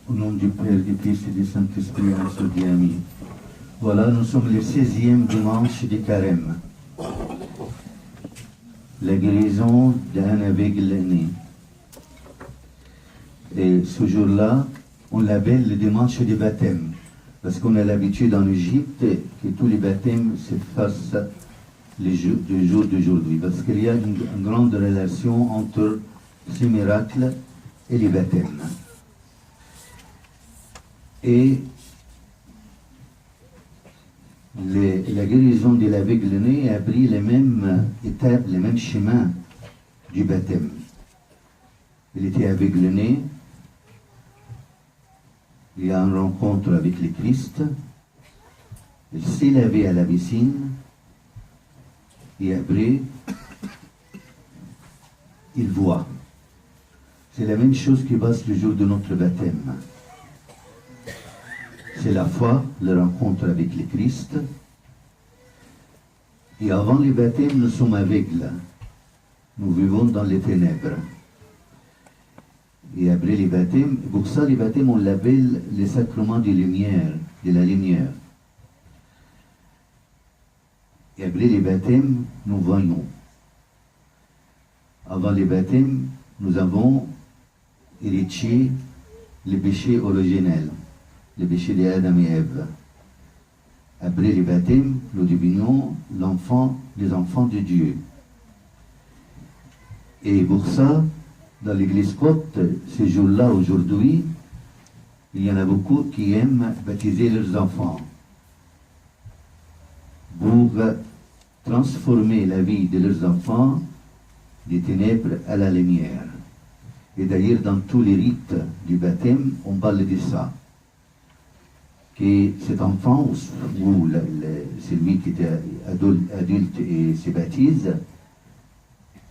Au nom du Père, du Fils et du Saint-Esprit, un seul Dieu ami. Voilà, nous sommes le 16e dimanche du Carême. La guérison d'un aveugle né. Et ce jour-là, on l'appelle le dimanche du baptême. Parce qu'on a l'habitude en Égypte que tous les baptêmes se fassent le jour d'aujourd'hui. Parce qu'il y a une grande relation entre ces miracles et les baptêmes. Et la guérison de l'aveugle né a pris les mêmes étapes, les mêmes chemins du baptême. Il était aveugle né, il y a une rencontre avec le Christ, il s'est lavé à la piscine, et après, il voit. C'est la même chose qui passe le jour de notre baptême. C'est la foi, la rencontre avec le Christ. Et avant le baptême, nous sommes aveugles. Nous vivons dans les ténèbres. Et après les baptêmes, pour ça, les baptêmes, on l'appelle les sacrements de lumière, de la lumière. Et après les baptêmes, nous voyons. Avant les baptêmes, nous avons hérité le péché originel, le péché d'Adam et Ève. Après les baptêmes, nous devenons les enfants de Dieu. Et pour ça, dans l'église copte, ce jour-là, aujourd'hui, il y en a beaucoup qui aiment baptiser leurs enfants pour transformer la vie de leurs enfants des ténèbres à la lumière. Et d'ailleurs, dans tous les rites du baptême, on parle de ça. Que cet enfant, ou celui qui est adulte et se baptise,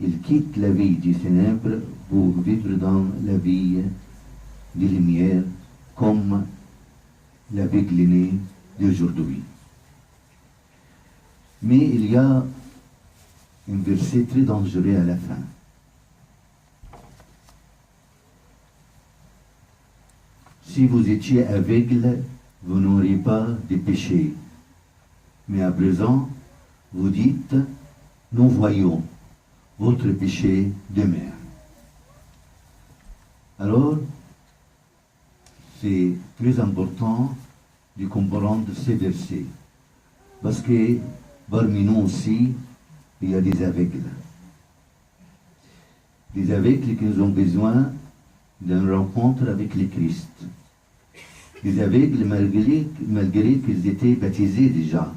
il quitte la vie des ténèbres pour vivre dans la vie des lumières, comme l'aveugle né d'aujourd'hui. Mais il y a un verset très dangereux à la fin. Si vous étiez aveugle, vous n'auriez pas de péché. Mais à présent, vous dites, nous voyons, votre péché demeure. Alors, c'est très important de comprendre ces versets. Parce que parmi nous aussi, il y a des aveugles. Des aveugles qui ont besoin d'une rencontre avec le Christ. Des aveugles malgré qu'ils étaient baptisés déjà.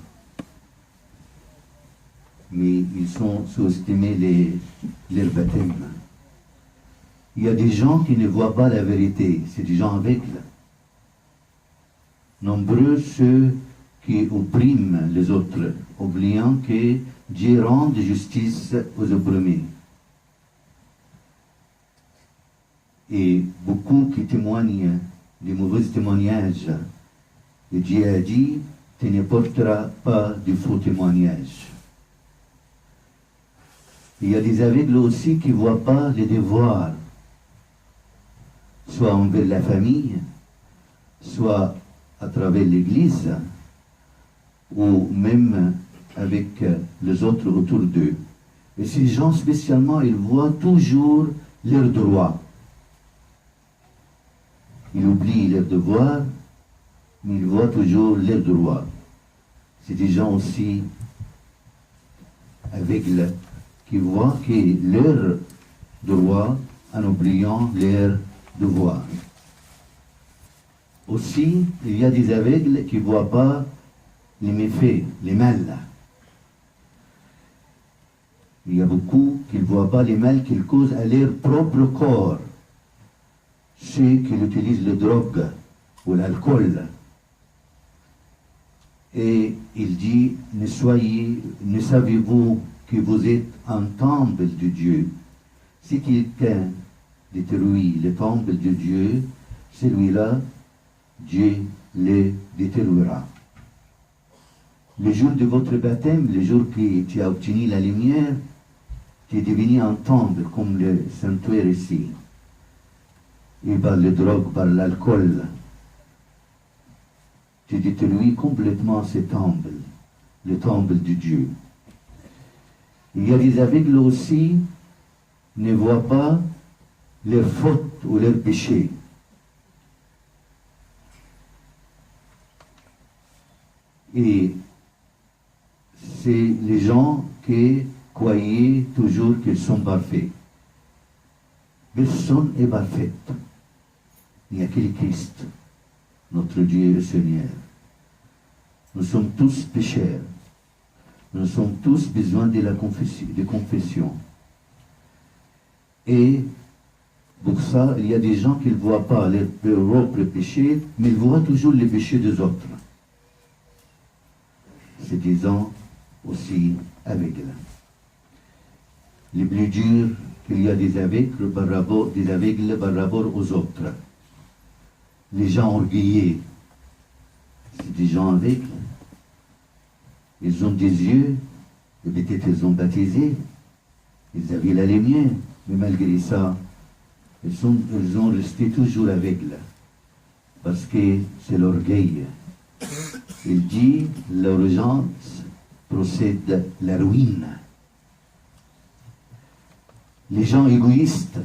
Mais ils sont sous-estimés leur baptême. Il y a des gens qui ne voient pas la vérité, c'est des gens aveugles. Nombreux ceux qui oppriment les autres, oubliant que Dieu rend justice aux opprimés. Et beaucoup qui témoignent des mauvais témoignages. Et Dieu a dit, tu ne porteras pas de faux témoignages. Il y a des aveugles aussi qui ne voient pas les devoirs, soit envers la famille, soit à travers l'Église, ou même avec les autres autour d'eux. Et ces gens spécialement, ils voient toujours leurs droits. Ils oublient leurs devoirs, mais ils voient toujours leurs droits. C'est des gens aussi aveugles qui voient que leurs droits en oubliant leurs devoirs. Aussi, il y a des aveugles qui ne voient pas les méfaits, les mal. Il y a beaucoup qui ne voient pas les mal qu'ils causent à leur propre corps. Ceux qui utilisent la drogue ou l'alcool. Et il dit, ne savez-vous que vous êtes un temple de Dieu? Si quelqu'un détruit le temple de Dieu, celui-là, Dieu le détruira. Le jour de votre baptême, le jour que tu as obtenu la lumière, tu es devenu un temple comme le sanctuaire ici. et par les drogues, par l'alcool. Tu détruis complètement ce temple, le temple de Dieu. Il y a des aveugles aussi ne voient pas leurs fautes ou leurs péchés. Et c'est les gens qui croyaient toujours qu'ils sont parfaits. Personne n'est parfait. Il n'y a que le Christ, notre Dieu et le Seigneur. Nous sommes tous pécheurs. Nous avons tous besoin de la confession. Et pour ça, il y a des gens qui ne voient pas leurs propres péchés, mais ils voient toujours les péchés des autres. C'est des gens aussi aveugles. Les plus durs qu'il y a des aveugles par rapport aux autres. Les gens orgueillés, c'est des gens aveugles. Ils ont des yeux, et peut-être ils ont baptisé, ils avaient la lumière, mais malgré ça, ils ont resté toujours aveugles, parce que c'est l'orgueil. Il dit, l'urgence procède la ruine. Les gens égoïstes,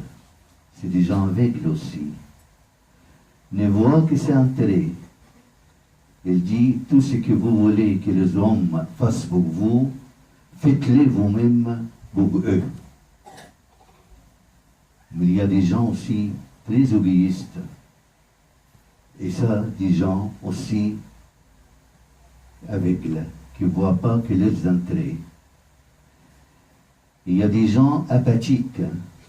c'est des gens aveugles aussi, ne voient que c'est intérêt. Il dit, tout ce que vous voulez que les hommes fassent pour vous, faites-le vous-même pour eux. Mais il y a des gens aussi très égoïstes. Et ça, des gens aussi aveugles, qui ne voient pas que leurs intérêts. Il y a des gens apathiques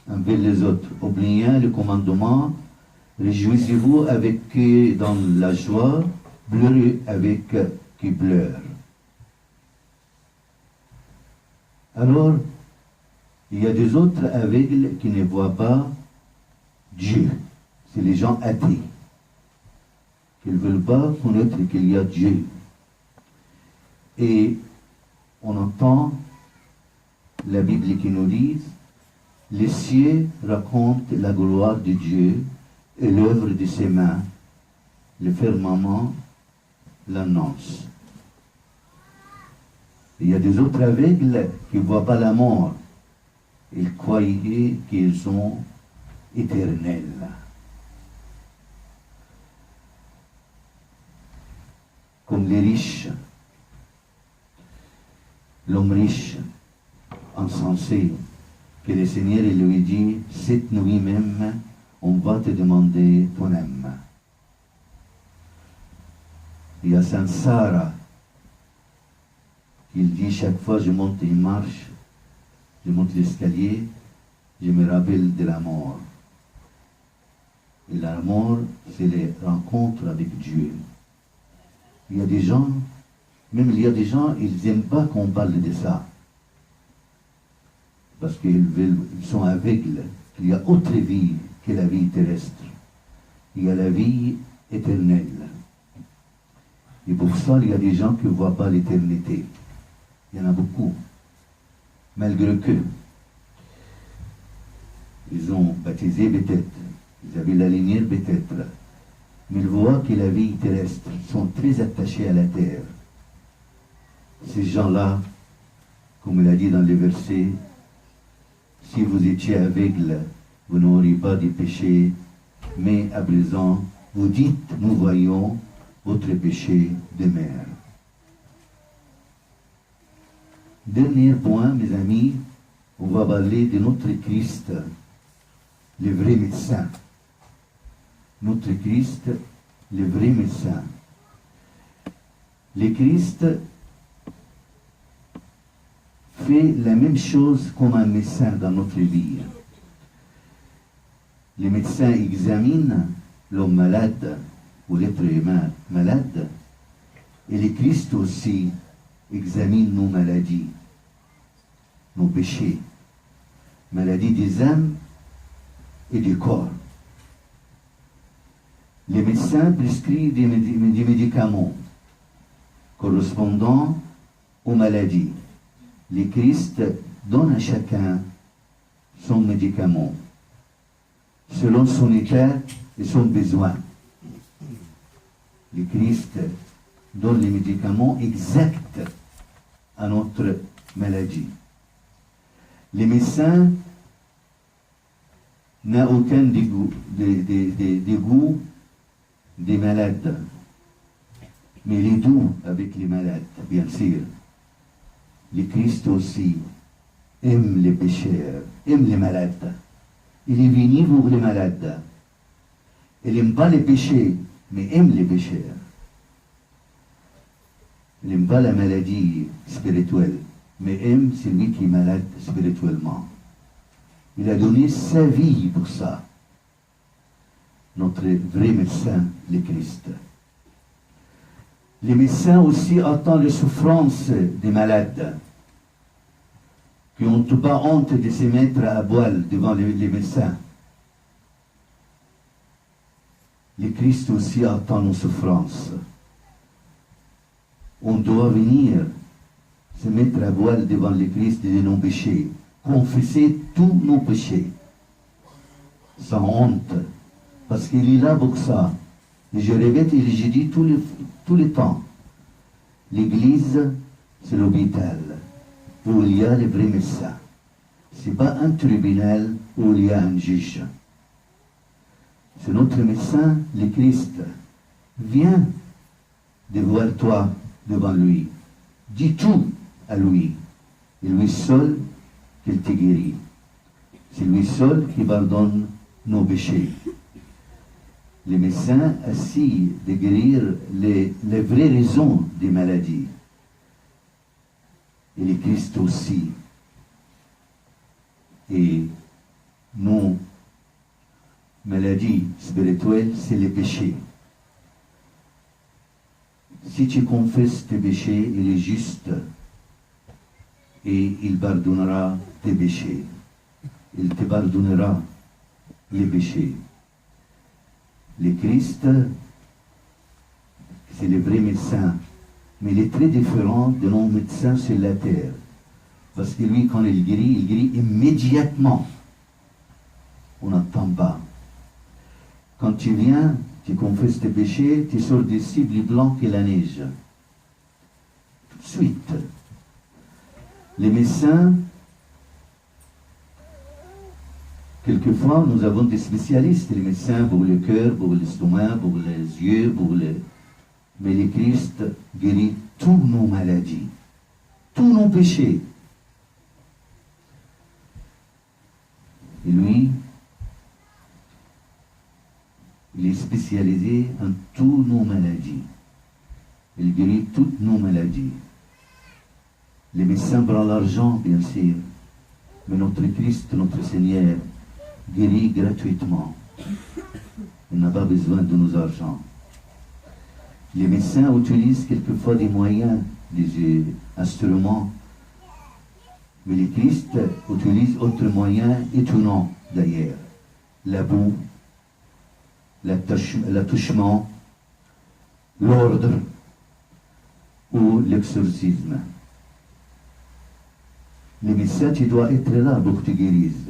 envers les autres, oubliant le commandement, réjouissez-vous avec eux dans la joie, pleurez avec qui pleure. Alors, il y a des autres aveugles qui ne voient pas Dieu. C'est les gens athées, qui ne veulent pas connaître qu'il y a Dieu. Et on entend la Bible qui nous dit, les cieux racontent la gloire de Dieu et l'œuvre de ses mains, le firmament l'annonce. Il y a des autres aveugles qui ne voient pas la mort. Ils croyaient qu'ils sont éternels. Comme les riches, l'homme riche, insensé, que le Seigneur lui dit, cette nuit même, on va te demander ton âme. Il y a Saint Sarah, il dit chaque fois je monte une marche, je monte l'escalier, je me rappelle de la mort. Et la mort, c'est les rencontres avec Dieu. Il y a des gens, même il y a des gens, ils n'aiment pas qu'on parle de ça. Parce qu'ils sont aveugles. Il y a autre vie que la vie terrestre. Il y a la vie éternelle. Et pour ça, il y a des gens qui ne voient pas l'éternité. Il y en a beaucoup. Malgré que ils ont baptisé peut-être, ils avaient la lumière peut-être, mais ils voient que la vie terrestre sont très attachés à la terre. Ces gens-là, comme il a dit dans les versets, si vous étiez aveugle, vous n'auriez pas de péché, mais à présent, vous dites, nous voyons votre péché de mer. Dernier point, mes amis, on va parler de notre Christ, le vrai médecin. Notre Christ, le vrai médecin. Le Christ fait la même chose comme un médecin dans notre vie. Le médecin examine l'homme malade ou l'être humain malade, et le Christ aussi examine nos maladies, nos péchés, maladies des âmes et du corps. Les médecins prescrivent des médicaments correspondant aux maladies. Le Christ donne à chacun son médicament. selon son état et son besoin. Le Christ donne les médicaments exacts à notre maladie. Les médecins n'ont aucun dégoût des malades, mais il est doux avec les malades, bien sûr. Le Christ aussi aime les pécheurs, aime les malades. Il est venu pour les malades. Il n'aime pas les péchés, mais aime les pécheurs. Il n'aime pas la maladie spirituelle, mais aime celui qui est malade spirituellement. Il a donné sa vie pour ça. Notre vrai médecin, le Christ. Les médecins aussi attendent les souffrances des malades, qui n'ont pas honte de se mettre à poil devant les médecins. Le Christ aussi attend nos souffrances. On doit venir se mettre à poil devant le Christ de nos péchés, confesser tous nos péchés, sans honte, parce qu'il est là pour ça. Et je répète et je dis tout le temps, l'Église, c'est l'hôpital où il y a les vrais médecins. Ce n'est pas un tribunal où il y a un juge. C'est notre médecin, le Christ. Viens de voir toi devant lui. Dis tout à lui. Et lui seul qu'il te guérit. C'est lui seul qui pardonne nos péchés. Les médecins essayent de guérir les vraies raisons des maladies. Et le Christ aussi. Et nos maladies spirituelles, c'est les péchés. Si tu confesses tes péchés, il est juste et il pardonnera tes péchés. Il te pardonnera les péchés. Le Christ, c'est le vrai médecin, mais il est très différent de nos médecins sur la terre. Parce que lui, quand il guérit immédiatement. On n'attend pas. Quand tu viens, tu confesses tes péchés, tu sors d'ici plus blanc que la neige. Tout de suite. Les médecins, quelquefois, nous avons des spécialistes, les médecins pour le cœur, pour l'estomac, pour les yeux, mais le Christ guérit toutes nos maladies, tous nos péchés. Et lui, il est spécialisé en toutes nos maladies. Il guérit toutes nos maladies. Les médecins prennent l'argent, bien sûr, mais notre Christ, notre Seigneur, guérit gratuitement. Il n'a pas besoin de nos argents. Les médecins utilisent quelquefois des moyens, des instruments, mais le Christ utilise autres moyens étonnants d'ailleurs. La boue, l'attouchement, l'ordre ou l'exorcisme. Le médecin, tu dois être là pour que tu guérisses.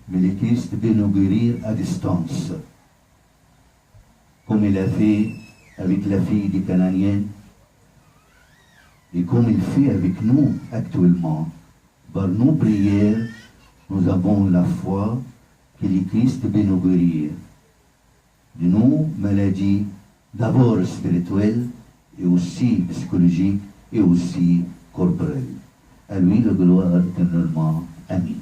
Mais le Christ peut nous guérir à distance. Comme il a fait avec la fille des Cananéens et comme il fait avec nous actuellement. Par nos prières, nous avons la foi que le Christ peut nous guérir de nos maladies, d'abord spirituelles et aussi psychologiques et aussi corporelles. À lui la gloire éternellement. Amen.